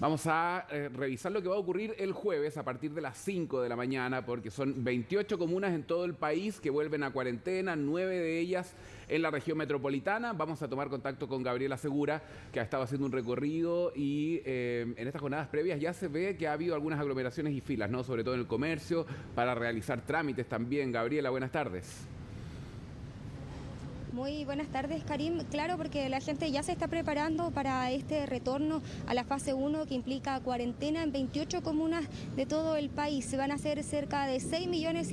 Vamos a revisar lo que va a ocurrir el jueves a partir de las 5 de la mañana, porque son 28 comunas en todo el país que vuelven a cuarentena, 9 de ellas en la región metropolitana. Vamos a tomar contacto con Gabriela Segura, que ha estado haciendo un recorrido y en estas jornadas previas ya se ve que ha habido algunas aglomeraciones y filas, ¿no? Sobre todo en el comercio, para realizar trámites también. Gabriela, buenas tardes. Muy buenas tardes, Karim. Claro, porque la gente ya se está preparando para este retorno a la fase 1 que implica cuarentena en 28 comunas de todo el país. Se van a hacer cerca de 6,5 millones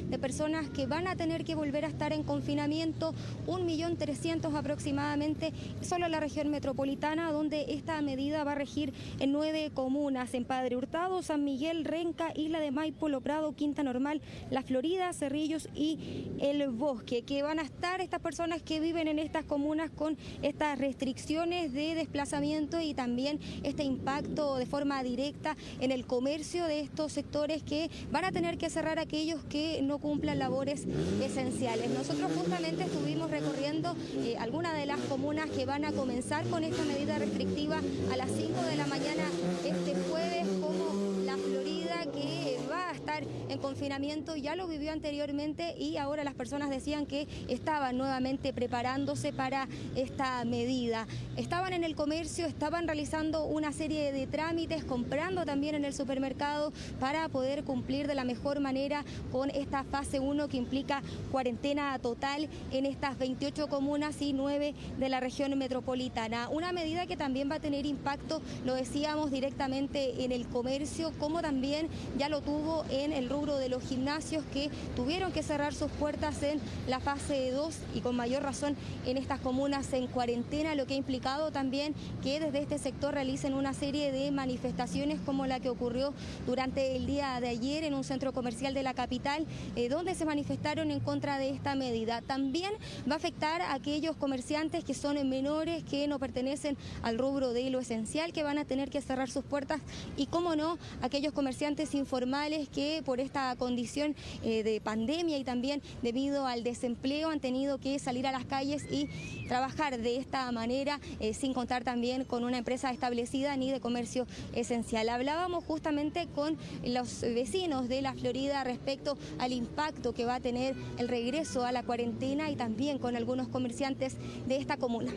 de personas que van a tener que volver a estar en confinamiento, 1.300.000 aproximadamente, solo en la región metropolitana, donde esta medida va a regir en 9 comunas, en Padre Hurtado, San Miguel, Renca, Isla de Maipo, Loprado, Quinta Normal, La Florida, Cerrillos y El Bosque, que van a estar estas personas que viven en estas comunas con estas restricciones de desplazamiento y también este impacto de forma directa en el comercio de estos sectores que van a tener que cerrar aquellos que no cumplan labores esenciales. Nosotros justamente estuvimos recorriendo algunas de las comunas que van a comenzar con esta medida restrictiva a las 5 de la mañana este jueves, como La Florida, que va a estar en confinamiento, ya lo vivió anteriormente y ahora las personas decían que estaban nuevamente preparándose para esta medida. Estaban en el comercio, estaban realizando una serie de trámites, comprando también en el supermercado para poder cumplir de la mejor manera con esta fase 1 que implica cuarentena total en estas 28 comunas y 9 de la región metropolitana. Una medida que también va a tener impacto, lo decíamos, directamente en el comercio, como también ya lo tuvo en el rubro de los gimnasios, que tuvieron que cerrar sus puertas en la fase 2 y con mayor razón en estas comunas en cuarentena, lo que ha implicado también que desde este sector realicen una serie de manifestaciones como la que ocurrió durante el día de ayer en un centro comercial de la capital, donde se manifestaron en contra de esta medida. También va a afectar a aquellos comerciantes que son menores, que no pertenecen al rubro de lo esencial, que van a tener que cerrar sus puertas, y cómo no, aquellos comerciantes informales que por esta condición de pandemia y también debido al desempleo han tenido que salir a las calles y trabajar de esta manera, sin contar también con una empresa establecida ni de comercio esencial. Hablábamos justamente con los vecinos de La Florida respecto al impacto que va a tener el regreso a la cuarentena y también con algunos comerciantes de esta comuna.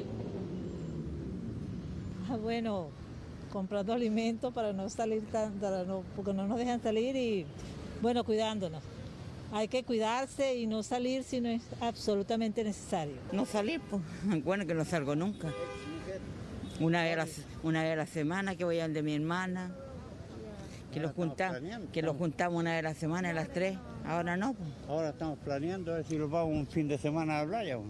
Bueno, comprando alimentos para no salir porque no nos dejan salir y bueno, cuidándonos. Hay que cuidarse y no salir si no es absolutamente necesario. No salir, pues, bueno, que no salgo nunca. Una vez a la semana que voy al de mi hermana, que lo juntamos una vez a la semana a las 3, ahora no. Pues. Ahora estamos planeando a ver si nos vamos un fin de semana a la playa. Pues.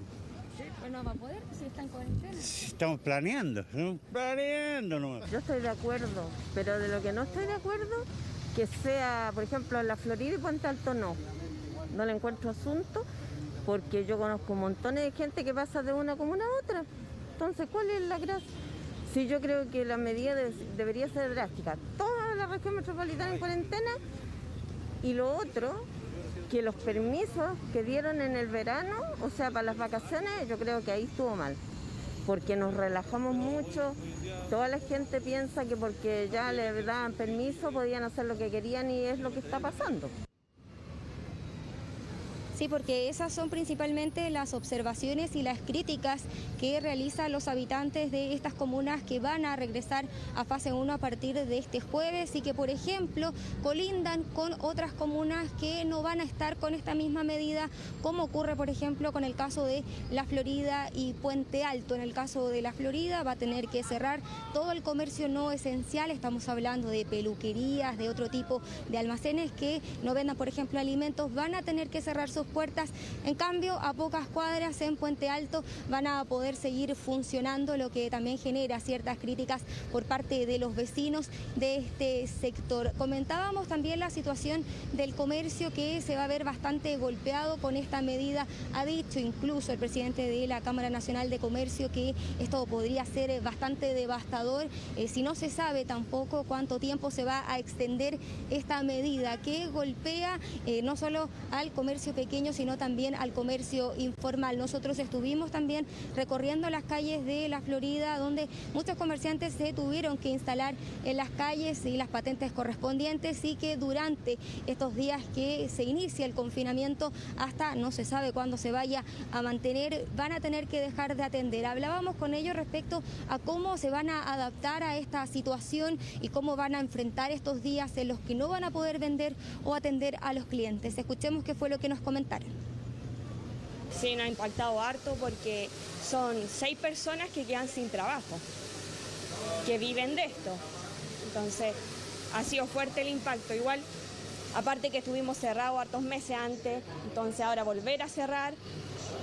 Sí, pues no va a poder, si está en cuarentena. Estamos planeando nomás. Yo estoy de acuerdo, pero de lo que no estoy de acuerdo, que sea, por ejemplo, La Florida y Puente Alto no le encuentro asunto, porque yo conozco montones de gente que pasa de una comuna a otra. Entonces, ¿cuál es la gracia? Sí, yo creo que la medida debería ser drástica. Toda la región metropolitana en cuarentena, y lo otro, que los permisos que dieron en el verano, o sea, para las vacaciones, yo creo que ahí estuvo mal, porque nos relajamos mucho. Toda la gente piensa que porque ya le daban permiso podían hacer lo que querían y es lo que está pasando. Sí, porque esas son principalmente las observaciones y las críticas que realizan los habitantes de estas comunas que van a regresar a fase 1 a partir de este jueves y que, por ejemplo, colindan con otras comunas que no van a estar con esta misma medida, como ocurre, por ejemplo, con el caso de La Florida y Puente Alto. En el caso de La Florida va a tener que cerrar todo el comercio no esencial, estamos hablando de peluquerías, de otro tipo de almacenes que no vendan, por ejemplo, alimentos, van a tener que cerrar sus puertas. En cambio, a pocas cuadras en Puente Alto van a poder seguir funcionando, lo que también genera ciertas críticas por parte de los vecinos de este sector. Comentábamos también la situación del comercio, que se va a ver bastante golpeado con esta medida. Ha dicho incluso el presidente de la Cámara Nacional de Comercio que esto podría ser bastante devastador si no se sabe tampoco cuánto tiempo se va a extender esta medida, que golpea no solo al comercio pequeño, pequeño, sino también al comercio informal. Nosotros estuvimos también recorriendo las calles de la Florida, donde muchos comerciantes se tuvieron que instalar en las calles y las patentes correspondientes, y que durante estos días que se inicia el confinamiento, hasta no se sabe cuándo se vaya a mantener, van a tener que dejar de atender. Hablábamos con ellos respecto a cómo se van a adaptar a esta situación y cómo van a enfrentar estos días en los que no van a poder vender o atender a los clientes. Escuchemos qué fue lo que nos comentaron. Sí, nos ha impactado harto porque son 6 personas que quedan sin trabajo, que viven de esto. Entonces, ha sido fuerte el impacto. Igual, aparte que estuvimos cerrados hartos meses antes, entonces ahora volver a cerrar,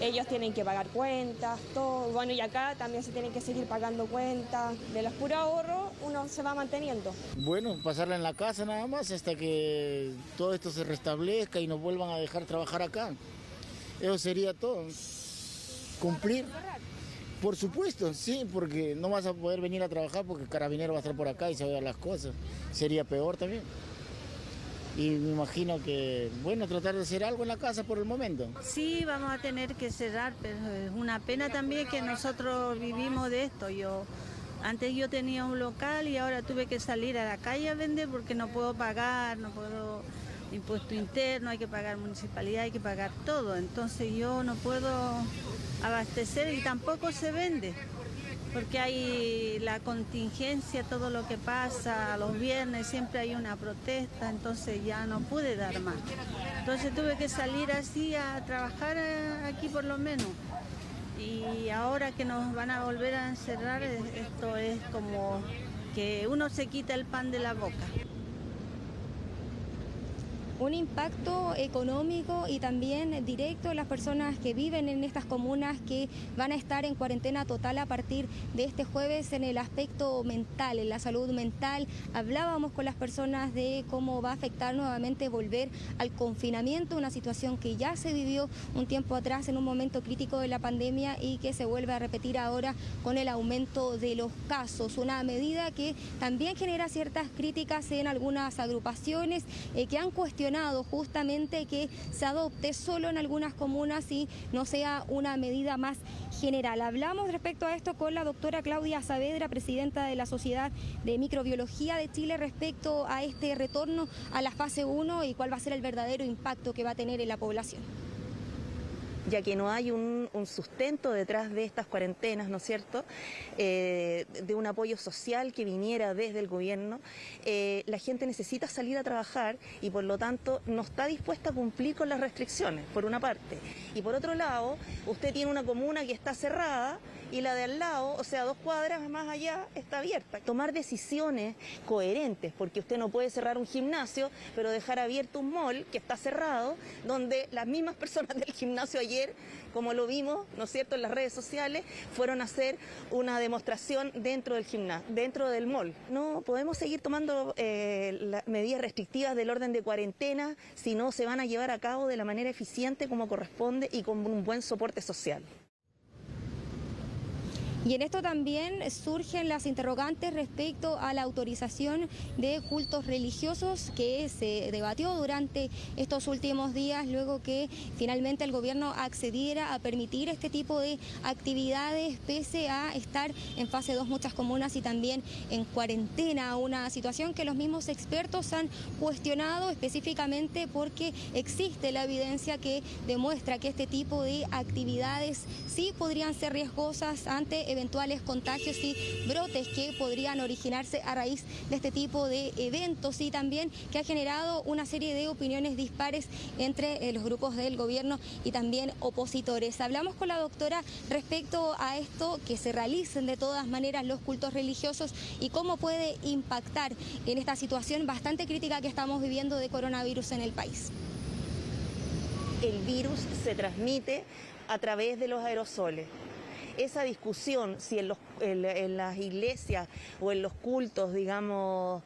ellos tienen que pagar cuentas, todo. Bueno, y acá también se tienen que seguir pagando cuentas. De los puros ahorros uno se va manteniendo. Bueno, pasarla en la casa nada más hasta que todo esto se restablezca y nos vuelvan a dejar trabajar acá. Eso sería todo. Cumplir. Por supuesto, sí, porque no vas a poder venir a trabajar porque el carabinero va a estar por acá y se va a ver las cosas. Sería peor también. Y me imagino que, bueno, tratar de hacer algo en la casa por el momento. Sí, vamos a tener que cerrar, pero es una pena también que nosotros vivimos de esto. Antes yo tenía un local y ahora tuve que salir a la calle a vender porque no puedo pagar, no puedo impuesto interno, hay que pagar municipalidad, hay que pagar todo. Entonces yo no puedo abastecer y tampoco se vende. Porque hay la contingencia, todo lo que pasa, los viernes siempre hay una protesta, entonces ya no pude dar más. Entonces tuve que salir así a trabajar aquí por lo menos. Y ahora que nos van a volver a encerrar, esto es como que uno se quita el pan de la boca. Un impacto económico y también directo en las personas que viven en estas comunas que van a estar en cuarentena total a partir de este jueves en el aspecto mental, en la salud mental. Hablábamos con las personas de cómo va a afectar nuevamente volver al confinamiento, una situación que ya se vivió un tiempo atrás en un momento crítico de la pandemia y que se vuelve a repetir ahora con el aumento de los casos. Una medida que también genera ciertas críticas en algunas agrupaciones que han cuestionado justamente que se adopte solo en algunas comunas y no sea una medida más general. Hablamos respecto a esto con la doctora Claudia Saavedra, presidenta de la Sociedad de Microbiología de Chile, respecto a este retorno a la fase 1 y cuál va a ser el verdadero impacto que va a tener en la población. Ya que no hay un sustento detrás de estas cuarentenas, ¿no es cierto?, de un apoyo social que viniera desde el gobierno, la gente necesita salir a trabajar y por lo tanto no está dispuesta a cumplir con las restricciones, por una parte. Y por otro lado, usted tiene una comuna que está cerrada y la de al lado, o sea, 2 cuadras más allá, está abierta. Tomar decisiones coherentes, porque usted no puede cerrar un gimnasio, pero dejar abierto un mall que está cerrado, donde las mismas personas del gimnasio ayer, como lo vimos, ¿no es cierto?, en las redes sociales, fueron a hacer una demostración dentro del gimnasio, dentro del mall. No podemos seguir tomando las medidas restrictivas del orden de cuarentena si no se van a llevar a cabo de la manera eficiente como corresponde y con un buen soporte social. Y en esto también surgen las interrogantes respecto a la autorización de cultos religiosos que se debatió durante estos últimos días, luego que finalmente el gobierno accediera a permitir este tipo de actividades pese a estar en fase 2 muchas comunas y también en cuarentena, una situación que los mismos expertos han cuestionado específicamente porque existe la evidencia que demuestra que este tipo de actividades sí podrían ser riesgosas ante eventuales contagios y brotes que podrían originarse a raíz de este tipo de eventos, y también que ha generado una serie de opiniones dispares entre los grupos del gobierno y también opositores. Hablamos con la doctora respecto a esto, que se realicen de todas maneras los cultos religiosos y cómo puede impactar en esta situación bastante crítica que estamos viviendo de coronavirus en el país. El virus se transmite a través de los aerosoles. Esa discusión, si en las iglesias o en los cultos, digamos,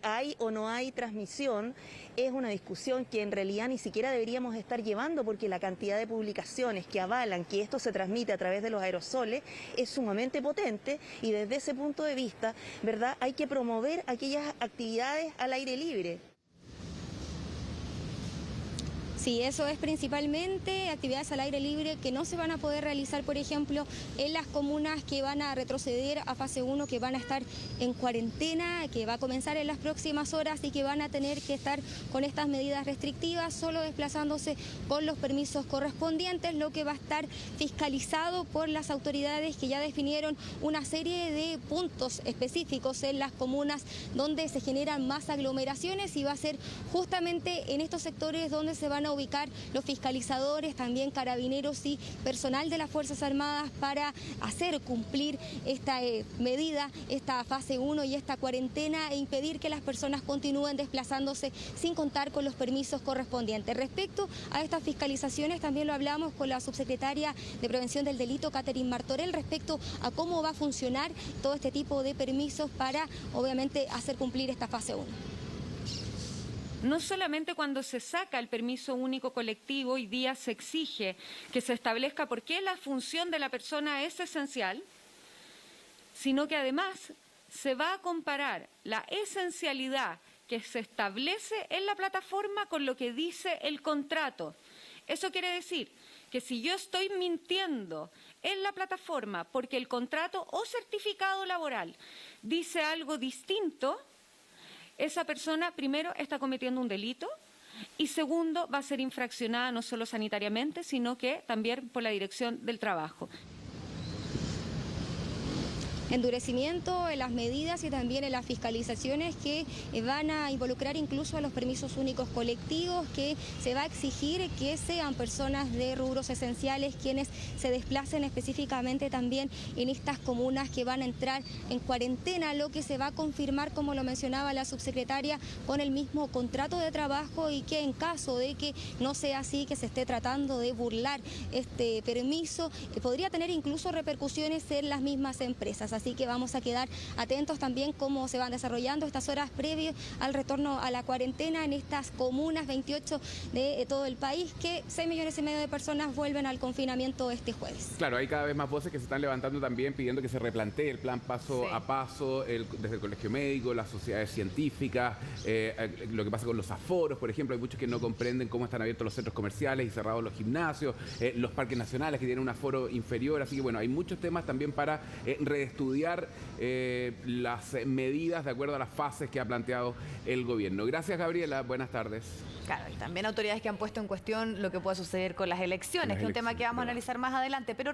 hay o no hay transmisión, es una discusión que en realidad ni siquiera deberíamos estar llevando, porque la cantidad de publicaciones que avalan que esto se transmite a través de los aerosoles es sumamente potente, y desde ese punto de vista, ¿verdad?, hay que promover aquellas actividades al aire libre. Sí, eso es principalmente actividades al aire libre que no se van a poder realizar, por ejemplo, en las comunas que van a retroceder a fase 1, que van a estar en cuarentena, que va a comenzar en las próximas horas y que van a tener que estar con estas medidas restrictivas, solo desplazándose con los permisos correspondientes, lo que va a estar fiscalizado por las autoridades que ya definieron una serie de puntos específicos en las comunas donde se generan más aglomeraciones, y va a ser justamente en estos sectores donde se van a ubicar los fiscalizadores, también carabineros y personal de las Fuerzas Armadas para hacer cumplir esta medida, esta fase 1 y esta cuarentena, e impedir que las personas continúen desplazándose sin contar con los permisos correspondientes. Respecto a estas fiscalizaciones, también lo hablamos con la subsecretaria de Prevención del Delito, Catherine Martorell, respecto a cómo va a funcionar todo este tipo de permisos para, obviamente, hacer cumplir esta fase 1. No solamente cuando se saca el permiso único colectivo, hoy día se exige que se establezca por qué la función de la persona es esencial, sino que además se va a comparar la esencialidad que se establece en la plataforma con lo que dice el contrato. Eso quiere decir que si yo estoy mintiendo en la plataforma porque el contrato o certificado laboral dice algo distinto, esa persona, primero, está cometiendo un delito y, segundo, va a ser infraccionada no solo sanitariamente, sino que también por la Dirección del Trabajo. Endurecimiento en las medidas y también en las fiscalizaciones que van a involucrar incluso a los permisos únicos colectivos, que se va a exigir que sean personas de rubros esenciales quienes se desplacen específicamente también en estas comunas que van a entrar en cuarentena, lo que se va a confirmar, como lo mencionaba la subsecretaria, con el mismo contrato de trabajo, y que en caso de que no sea así, que se esté tratando de burlar este permiso, podría tener incluso repercusiones en las mismas empresas. Así que vamos a quedar atentos también cómo se van desarrollando estas horas previas al retorno a la cuarentena en estas comunas 28 de todo el país, que 6,5 millones de personas vuelven al confinamiento este jueves. Claro, hay cada vez más voces que se están levantando también pidiendo que se replantee el plan paso a paso, desde el Colegio Médico, las sociedades científicas, lo que pasa con los aforos, por ejemplo. Hay muchos que no comprenden cómo están abiertos los centros comerciales y cerrados los gimnasios, los parques nacionales que tienen un aforo inferior. Así que bueno, hay muchos temas también para reestudiar las medidas de acuerdo a las fases que ha planteado el gobierno. Gracias, Gabriela. Buenas tardes. Claro, y también autoridades que han puesto en cuestión lo que puede suceder con las elecciones, que es un tema que vamos a analizar más adelante. Pero